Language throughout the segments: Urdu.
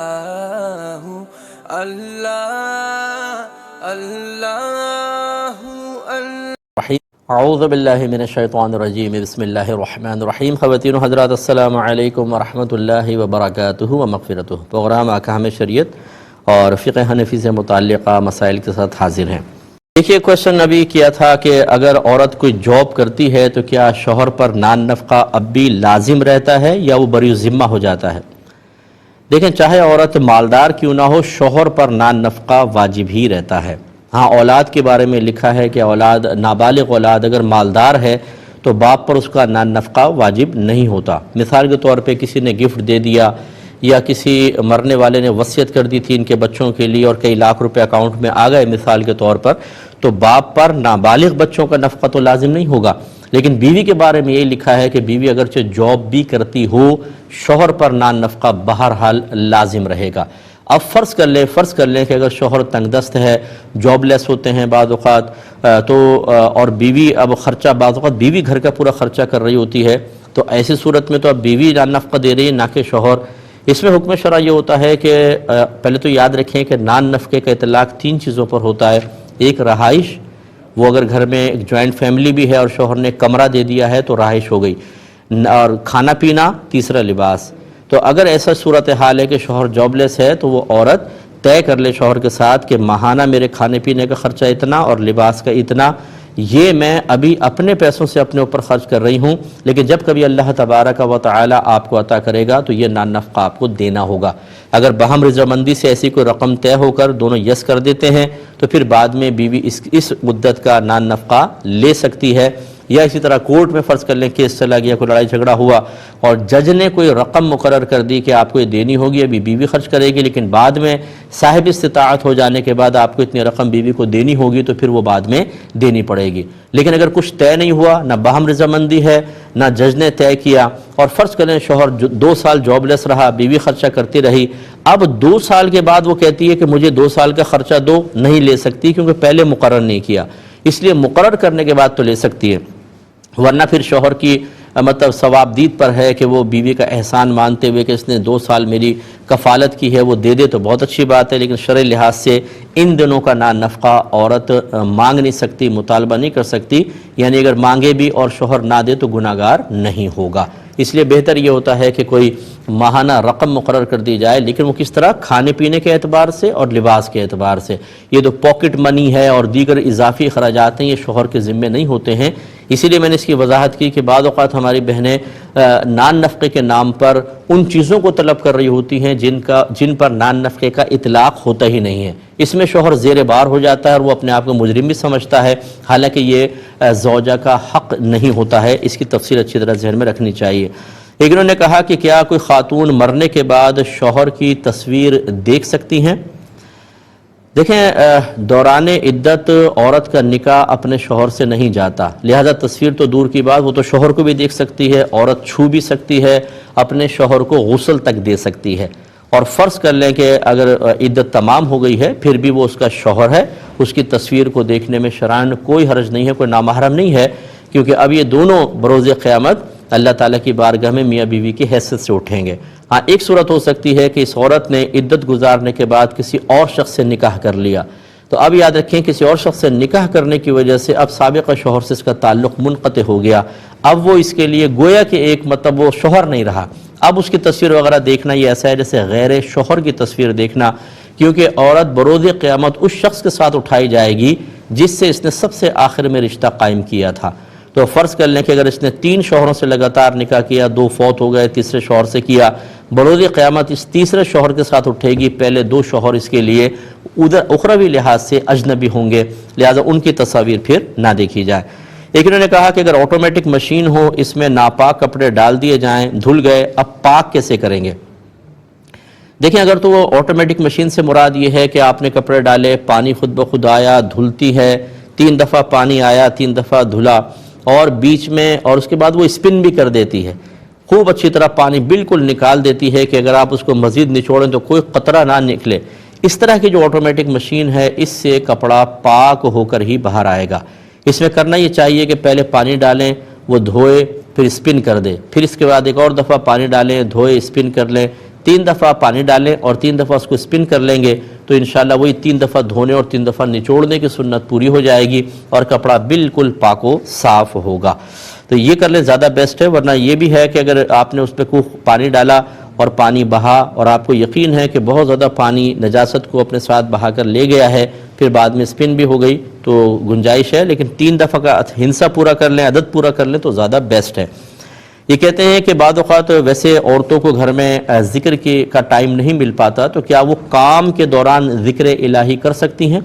اللہ اللہ اعوذ باللہ من الشیطان الرجیم بسم اللہ الرحمن الرحیم۔ خواتین و حضرات السلام علیکم ورحمۃ اللہ وبرکاتہ و مغفرتہ۔ پروگرام احکام شریعت اور فقہ حنفی سے متعلقہ مسائل کے ساتھ حاضر ہیں۔ دیکھیے کوشچن ابھی کیا تھا کہ اگر عورت کوئی جاب کرتی ہے تو کیا شوہر پر نان نفقہ اب بھی لازم رہتا ہے یا وہ بری ذمہ ہو جاتا ہے؟ دیکھیں، چاہے عورت مالدار کیوں نہ ہو، شوہر پر نان نفقہ واجب ہی رہتا ہے۔ ہاں، اولاد کے بارے میں لکھا ہے کہ اولاد نابالغ اولاد اگر مالدار ہے تو باپ پر اس کا نان نفقہ واجب نہیں ہوتا۔ مثال کے طور پہ کسی نے گفٹ دے دیا یا کسی مرنے والے نے وصیت کر دی تھی ان کے بچوں کے لیے اور کئی لاکھ روپے اکاؤنٹ میں آ گئے مثال کے طور پر، تو باپ پر نابالغ بچوں کا نفقہ تو لازم نہیں ہوگا۔ لیکن بیوی کے بارے میں یہ لکھا ہے کہ بیوی اگرچہ جاب بھی کرتی ہو، شوہر پر نان نفقہ بہرحال لازم رہے گا۔ اب فرض کر لیں کہ اگر شوہر تنگ دست ہے، جاب لیس ہوتے ہیں بعض اوقات اور بیوی اب خرچہ، بعض اوقات بیوی گھر کا پورا خرچہ کر رہی ہوتی ہے، تو ایسی صورت میں تو اب بیوی نان نفقہ دے رہی ہے نہ کہ شوہر۔ اس میں حکم شرع یہ ہوتا ہے کہ پہلے تو یاد رکھیں کہ نان نفقے کا اطلاق تین چیزوں پر ہوتا ہے۔ ایک رہائش، وہ اگر گھر میں ایک جوائنٹ فیملی بھی ہے اور شوہر نے کمرہ دے دیا ہے تو رہائش ہو گئی، اور کھانا پینا، تیسرا لباس۔ تو اگر ایسا صورتحال ہے کہ شوہر جاب لیس ہے تو وہ عورت طے کر لے شوہر کے ساتھ کہ ماہانہ میرے کھانے پینے کا خرچہ اتنا اور لباس کا اتنا، یہ میں ابھی اپنے پیسوں سے اپنے اوپر خرچ کر رہی ہوں، لیکن جب کبھی اللہ تبارک و تعالی آپ کو عطا کرے گا تو یہ نان نفقہ آپ کو دینا ہوگا۔ اگر باہم رضامندی سے ایسی کوئی رقم طے ہو کر دونوں یس کر دیتے ہیں تو پھر بعد میں بیوی اس مدت کا نان نفقہ لے سکتی ہے۔ یا اسی طرح کورٹ میں فرض کر لیں کیس چلا گیا، کوئی لڑائی جھگڑا ہوا اور جج نے کوئی رقم مقرر کر دی کہ آپ کو یہ دینی ہوگی، ابھی بیوی خرچ کرے گی، لیکن بعد میں صاحب استطاعت ہو جانے کے بعد آپ کو اتنی رقم بیوی کو دینی ہوگی تو پھر وہ بعد میں دینی پڑے گی۔ لیکن اگر کچھ طے نہیں ہوا، نہ باہم رضامندی ہے نہ جج نے طے کیا، اور فرض کریں شوہر 2 سال جاب لیس رہا، بیوی خرچہ کرتی رہی، اب 2 سال کے بعد وہ کہتی ہے کہ مجھے 2 سال کا خرچہ دو، نہیں لے سکتی کیونکہ پہلے مقرر نہیں کیا، اس لیے مقرر کرنے کے بعد تو لے سکتی ہے، ورنہ پھر شوہر کی مطلب ثواب دید پر ہے کہ وہ بیوی کا احسان مانتے ہوئے کہ اس نے 2 سال میری کفالت کی ہے وہ دے دے تو بہت اچھی بات ہے، لیکن شرعی لحاظ سے ان دنوں کا نان نفقہ عورت مانگ نہیں سکتی، مطالبہ نہیں کر سکتی، یعنی اگر مانگے بھی اور شوہر نہ دے تو گناہ گار نہیں ہوگا۔ اس لیے بہتر یہ ہوتا ہے کہ کوئی ماہانہ رقم مقرر کر دی جائے، لیکن وہ کس طرح؟ کھانے پینے کے اعتبار سے اور لباس کے اعتبار سے۔ یہ تو پاکٹ منی ہے اور دیگر اضافی اخراجات ہیں، یہ شوہر کے ذمے نہیں ہوتے ہیں۔ اسی لیے میں نے اس کی وضاحت کی کہ بعض اوقات ہماری بہنیں نان نفقے کے نام پر ان چیزوں کو طلب کر رہی ہوتی ہیں جن پر نان نفقے کا اطلاق ہوتا ہی نہیں ہے۔ اس میں شوہر زیر بار ہو جاتا ہے اور وہ اپنے آپ کو مجرم بھی سمجھتا ہے، حالانکہ یہ زوجہ کا حق نہیں ہوتا ہے۔ اس کی تفصیل اچھی طرح ذہن میں رکھنی چاہیے۔ ایک انہوں نے کہا کہ کیا کوئی خاتون مرنے کے بعد شوہر کی تصویر دیکھ سکتی ہیں؟ دیکھیں، دوران عدت عورت کا نکاح اپنے شوہر سے نہیں جاتا، لہذا تصویر تو دور کی بات، وہ تو شوہر کو بھی دیکھ سکتی ہے، عورت چھو بھی سکتی ہے، اپنے شوہر کو غسل تک دے سکتی ہے۔ اور فرض کر لیں کہ اگر عدت تمام ہو گئی ہے پھر بھی وہ اس کا شوہر ہے، اس کی تصویر کو دیکھنے میں شرعاً کوئی حرج نہیں ہے، کوئی نامحرم نہیں ہے، کیونکہ اب یہ دونوں بروز قیامت اللہ تعالیٰ کی بارگاہ میں میاں بیوی کی حیثیت سے اٹھیں گے۔ ہاں، ایک صورت ہو سکتی ہے کہ اس عورت نے عدت گزارنے کے بعد کسی اور شخص سے نکاح کر لیا، تو اب یاد رکھیں کسی اور شخص سے نکاح کرنے کی وجہ سے اب سابقہ شوہر سے اس کا تعلق منقطع ہو گیا، اب وہ اس کے لیے گویا کہ ایک مطلب وہ شوہر نہیں رہا۔ اب اس کی تصویر وغیرہ دیکھنا یہ ایسا ہے جیسے غیر شوہر کی تصویر دیکھنا، کیونکہ عورت بروز قیامت اس شخص کے ساتھ اٹھائی جائے گی جس سے اس نے سب سے آخر میں رشتہ قائم کیا تھا۔ تو فرض کر لیں کہ اگر اس نے 3 شوہروں سے لگاتار نکاح کیا، 2 فوت ہو گئے، تیسرے شوہر سے کیا، بروز قیامت اس تیسرے شوہر کے ساتھ اٹھے گی، پہلے 2 شوہر اس کے لیے ادھر اخروی لحاظ سے اجنبی ہوں گے، لہذا ان کی تصاویر پھر نہ دیکھی جائے۔ ایک انہوں نے کہا کہ اگر آٹومیٹک مشین ہو، اس میں ناپاک کپڑے ڈال دیے جائیں، دھل گئے، اب پاک کیسے کریں گے؟ دیکھیں، اگر تو وہ آٹومیٹک مشین سے مراد یہ ہے کہ آپ نے کپڑے ڈالے، پانی خود بخود آیا، دھلتی ہے، 3 دفعہ پانی آیا، 3 دفعہ دھلا، اور بیچ میں اور اس کے بعد وہ اسپن بھی کر دیتی ہے، خوب اچھی طرح پانی بالکل نکال دیتی ہے کہ اگر آپ اس کو مزید نچوڑیں تو کوئی قطرہ نہ نکلے، اس طرح کی جو آٹومیٹک مشین ہے اس سے کپڑا پاک ہو کر ہی باہر آئے گا۔ اس میں کرنا یہ چاہیے کہ پہلے پانی ڈالیں، وہ دھوئے، پھر اسپن کر دے، پھر اس کے بعد ایک اور دفعہ پانی ڈالیں، دھوئے، اسپن کر لیں، 3 دفعہ پانی ڈالیں اور 3 دفعہ اس کو اسپن کر لیں گے تو انشاءاللہ وہی 3 دفعہ دھونے اور 3 دفعہ نچوڑنے کی سنت پوری ہو جائے گی اور کپڑا بالکل پاک و صاف ہوگا۔ تو یہ کر لیں زیادہ بیسٹ ہے، ورنہ یہ بھی ہے کہ اگر آپ نے اس پہ کوئی پانی ڈالا اور پانی بہا اور آپ کو یقین ہے کہ بہت زیادہ پانی نجاست کو اپنے ساتھ بہا کر لے گیا ہے، پھر بعد میں اسپن بھی ہو گئی تو گنجائش ہے، لیکن 3 دفعہ کا ہنسا پورا کر لیں، عدد پورا کر لیں تو زیادہ بیسٹ ہے۔ یہ کہتے ہیں کہ بعض اوقات ویسے عورتوں کو گھر میں ذکر کا ٹائم نہیں مل پاتا، تو کیا وہ کام کے دوران ذکر الہی کر سکتی ہیں؟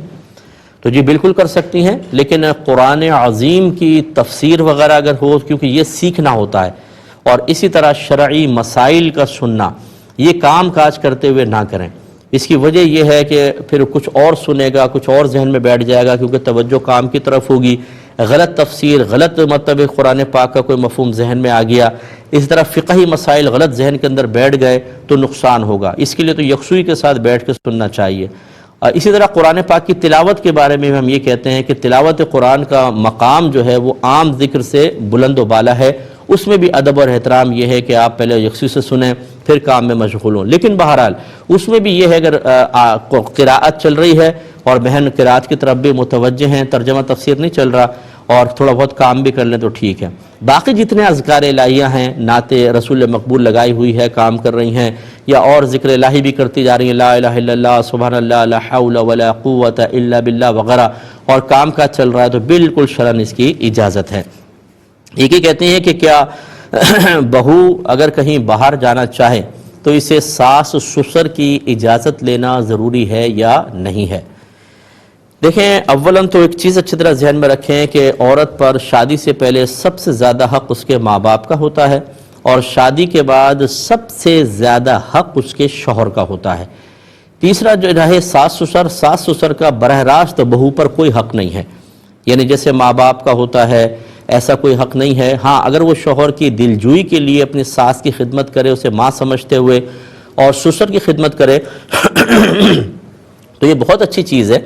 تو جی بالکل کر سکتی ہیں، لیکن قرآن عظیم کی تفسیر وغیرہ اگر ہو، کیونکہ یہ سیکھنا ہوتا ہے، اور اسی طرح شرعی مسائل کا سننا، یہ کام کاج کرتے ہوئے نہ کریں۔ اس کی وجہ یہ ہے کہ پھر کچھ اور سنے گا، کچھ اور ذہن میں بیٹھ جائے گا، کیونکہ توجہ کام کی طرف ہوگی، غلط تفسیر، غلط مطلب قرآن پاک کا کوئی مفہوم ذہن میں آ گیا، اس طرح فقہی مسائل غلط ذہن کے اندر بیٹھ گئے تو نقصان ہوگا۔ اس کے لیے تو یکسوئی کے ساتھ بیٹھ کے سننا چاہیے۔ اسی طرح قرآن پاک کی تلاوت کے بارے میں ہم یہ کہتے ہیں کہ تلاوت قرآن کا مقام جو ہے وہ عام ذکر سے بلند و بالا ہے، اس میں بھی ادب اور احترام یہ ہے کہ آپ پہلے یکسوئی سے سنیں پھر کام میں مشغول ہوں، لیکن بہرحال اس میں بھی یہ ہے اگر قراءت چل رہی ہے اور بہن قراءت کی طرف بھی متوجہ ہیں، ترجمہ تفسیر نہیں چل رہا اور تھوڑا بہت کام بھی کر لیں تو ٹھیک ہے۔ باقی جتنے اذکار الہیہ ہیں، نعت رسول مقبول لگائی ہوئی ہے، کام کر رہی ہیں، یا اور ذکر الہی بھی کرتی جا رہی ہیں، لا الہ الا اللہ، سبحان اللہ، لا حول ولا قوت الا باللہ وغیرہ، اور کام کا چل رہا ہے تو بالکل شرعاً اس کی اجازت ہے۔ ایک ہی کہتے ہیں کہ کیا بہو اگر کہیں باہر جانا چاہے تو اسے ساس سسر کی اجازت لینا ضروری ہے یا نہیں ہے؟ دیکھیں، اولاً تو ایک چیز اچھی طرح ذہن میں رکھیں کہ عورت پر شادی سے پہلے سب سے زیادہ حق اس کے ماں باپ کا ہوتا ہے، اور شادی کے بعد سب سے زیادہ حق اس کے شوہر کا ہوتا ہے۔ تیسرا جو رہے ساس سسر کا براہ راست بہو پر کوئی حق نہیں ہے، یعنی جیسے ماں باپ کا ہوتا ہے ایسا کوئی حق نہیں ہے۔ ہاں، اگر وہ شوہر کی دلجوئی کے لیے اپنی ساس کی خدمت کرے، اسے ماں سمجھتے ہوئے، اور سسر کی خدمت کرے تو یہ بہت اچھی چیز ہے،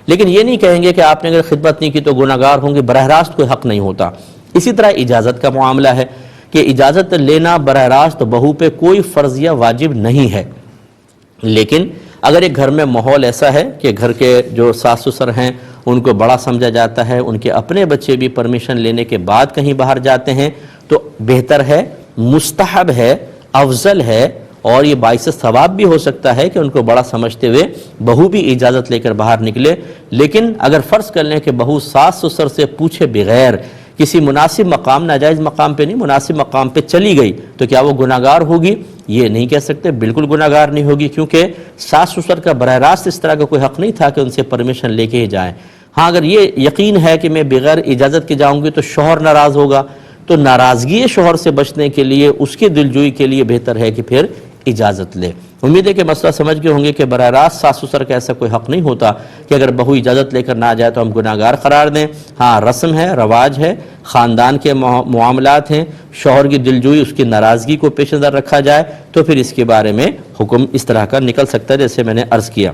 لیکن یہ نہیں کہیں گے کہ آپ نے اگر خدمت نہیں کی تو گناہگار ہوں گے، براہ راست کوئی حق نہیں ہوتا۔ اسی طرح اجازت کا معاملہ ہے کہ اجازت لینا براہ راست بہو پہ کوئی فرض یا واجب نہیں ہے، لیکن اگر ایک گھر میں ماحول ایسا ہے کہ گھر کے جو ساس سسر ہیں ان کو بڑا سمجھا جاتا ہے، ان کے اپنے بچے بھی پرمیشن لینے کے بعد کہیں باہر جاتے ہیں تو بہتر ہے، مستحب ہے، افضل ہے، اور یہ باعث ثواب بھی ہو سکتا ہے کہ ان کو بڑا سمجھتے ہوئے بہو بھی اجازت لے کر باہر نکلے۔ لیکن اگر فرض کر لیں کہ بہو ساس سسر سے پوچھے بغیر کسی مناسب مقام، ناجائز مقام پہ نہیں، مناسب مقام پہ چلی گئی تو کیا وہ گناہگار ہوگی؟ یہ نہیں کہہ سکتے، بالکل گناہگار نہیں ہوگی، کیونکہ ساس سسر کا براہ راست اس طرح کا کوئی حق نہیں تھا کہ ان سے پرمیشن لے کے ہی جائیں۔ ہاں، اگر یہ یقین ہے کہ میں بغیر اجازت کے جاؤں گی تو شوہر ناراض ہوگا، تو ناراضگی شوہر سے بچنے کے لیے، اس کی دلجوئی کے لیے بہتر ہے کہ پھر اجازت لے۔ امید ہے کہ مسئلہ سمجھ گئے ہوں گے کہ براہ راست ساس سسر کا ایسا کوئی حق نہیں ہوتا کہ اگر بہو اجازت لے کر نہ جائے تو ہم گناہگار قرار دیں۔ ہاں، رسم ہے، رواج ہے، خاندان کے معاملات ہیں، شوہر کی دلجوئی، اس کی ناراضگی کو پیش نظر رکھا جائے تو پھر اس کے بارے میں حکم اس طرح کا نکل سکتا ہے جیسے میں نے عرض کیا۔